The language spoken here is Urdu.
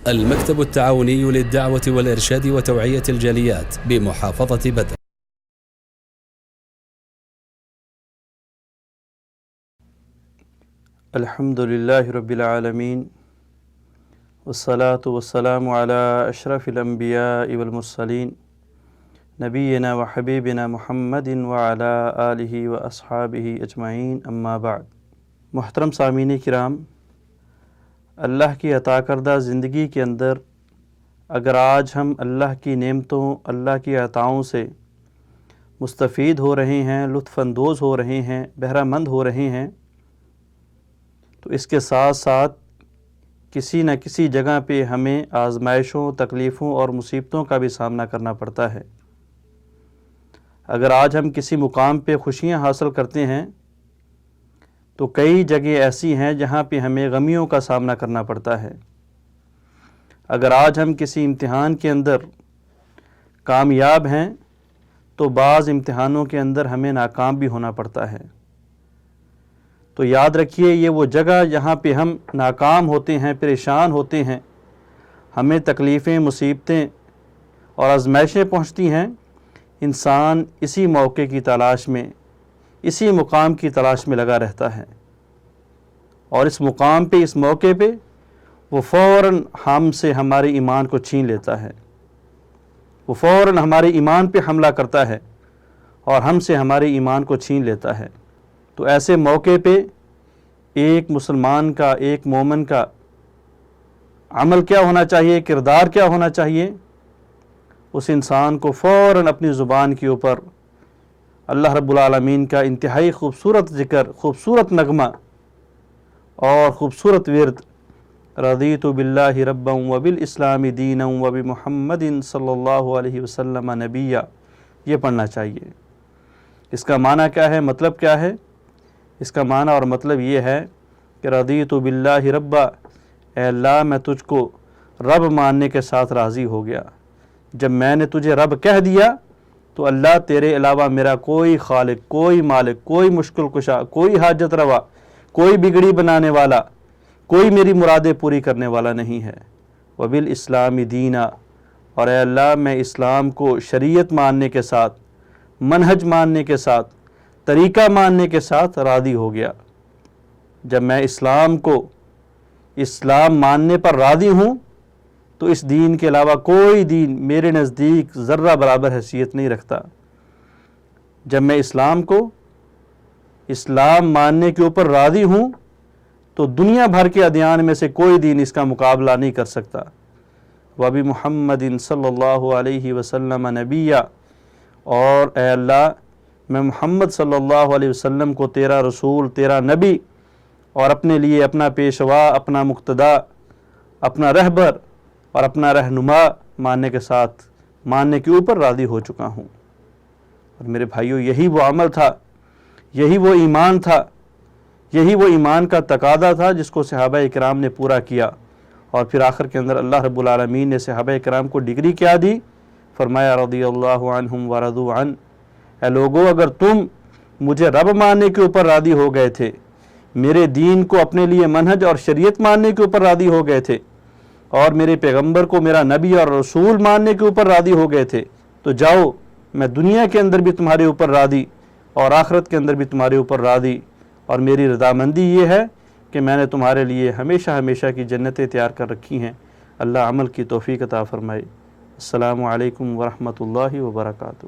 المكتب التعاوني للدعوة والإرشاد وتوعية الجاليات بمحافظة بدر. الحمد لله رب العالمين والصلاة والسلام على أشرف الأنبياء والمرسلين نبينا وحبيبنا محمد وعلى آلہ وأصحابہ اجمعین اما بعد. محترم سامعین کرام، اللہ کی عطا کردہ زندگی کے اندر اگر آج ہم اللہ کی نعمتوں، اللہ کی عطاؤں سے مستفید ہو رہے ہیں، لطف اندوز ہو رہے ہیں، بہرہ مند ہو رہے ہیں، تو اس کے ساتھ ساتھ کسی نہ کسی جگہ پہ ہمیں آزمائشوں، تکلیفوں اور مصیبتوں کا بھی سامنا کرنا پڑتا ہے. اگر آج ہم کسی مقام پہ خوشیاں حاصل کرتے ہیں تو کئی جگہ ایسی ہیں جہاں پہ ہمیں غمیوں کا سامنا کرنا پڑتا ہے. اگر آج ہم کسی امتحان کے اندر کامیاب ہیں تو بعض امتحانوں کے اندر ہمیں ناکام بھی ہونا پڑتا ہے. تو یاد رکھیے، یہ وہ جگہ جہاں پہ ہم ناکام ہوتے ہیں، پریشان ہوتے ہیں، ہمیں تکلیفیں، مصیبتیں اور آزمائشیں پہنچتی ہیں، انسان اسی موقع کی تلاش میں، اسی مقام کی تلاش میں لگا رہتا ہے، اور اس مقام پہ، اس موقع پہ وہ فوراً ہم سے ہمارے ایمان کو چھین لیتا ہے، وہ فوراً ہمارے ایمان پہ حملہ کرتا ہے اور ہم سے ہمارے ایمان کو چھین لیتا ہے. تو ایسے موقع پہ ایک مسلمان کا، ایک مومن کا عمل کیا ہونا چاہیے، کردار کیا ہونا چاہیے؟ اس انسان کو فوراً اپنی زبان کے اوپر اللہ رب العالمین کا انتہائی خوبصورت ذکر، خوبصورت نغمہ اور خوبصورت ورد رضیت باللہ ربا وبالاسلام دینا وبمحمد صلی اللہ علیہ وسلم نبیا، یہ پڑھنا چاہیے. اس کا معنی کیا ہے، مطلب کیا ہے؟ اس کا معنی اور مطلب یہ ہے کہ رضیت باللہ ربا، اے اللہ میں تجھ کو رب ماننے کے ساتھ راضی ہو گیا. جب میں نے تجھے رب کہہ دیا تو اللہ تیرے علاوہ میرا کوئی خالق، کوئی مالک، کوئی مشکل کشا، کوئی حاجت روا، کوئی بگڑی بنانے والا، کوئی میری مرادیں پوری کرنے والا نہیں ہے. وبالاسلام دینا، اور اے اللہ میں اسلام کو شریعت ماننے کے ساتھ، منہج ماننے کے ساتھ، طریقہ ماننے کے ساتھ راضی ہو گیا. جب میں اسلام ماننے پر راضی ہوں تو اس دین کے علاوہ کوئی دین میرے نزدیک ذرہ برابر حیثیت نہیں رکھتا. جب میں اسلام ماننے کے اوپر راضی ہوں تو دنیا بھر کے ادیان میں سے کوئی دین اس کا مقابلہ نہیں کر سکتا. وبی محمد صلی اللہ علیہ وسلم نبیہ، اور اے اللہ میں محمد صلی اللہ علیہ وسلم کو تیرا رسول، تیرا نبی اور اپنے لیے اپنا پیشوا، اپنا مقتدا، اپنا رہبر اور اپنا رہنما ماننے کے اوپر راضی ہو چکا ہوں. اور میرے بھائیوں، یہی وہ عمل تھا، یہی وہ ایمان تھا، یہی وہ ایمان کا تقاضا تھا جس کو صحابہ کرام نے پورا کیا. اور پھر آخر کے اندر اللہ رب العالمین نے صحابہ کرام کو ڈگری کیا دی؟ فرمایا رضی اللہ عنہم ورضوا عنہ، اے لوگو اگر تم مجھے رب ماننے کے اوپر راضی ہو گئے تھے، میرے دین کو اپنے لیے منہج اور شریعت ماننے کے اوپر راضی ہو گئے تھے، اور میرے پیغمبر کو میرا نبی اور رسول ماننے کے اوپر راضی ہو گئے تھے، تو جاؤ میں دنیا کے اندر بھی تمہارے اوپر راضی اور آخرت کے اندر بھی تمہارے اوپر راضی، اور میری رضامندی یہ ہے کہ میں نے تمہارے لیے ہمیشہ ہمیشہ کی جنتیں تیار کر رکھی ہیں. اللہ عمل کی توفیق عطا فرمائے. السلام علیکم ورحمۃ اللہ وبرکاتہ.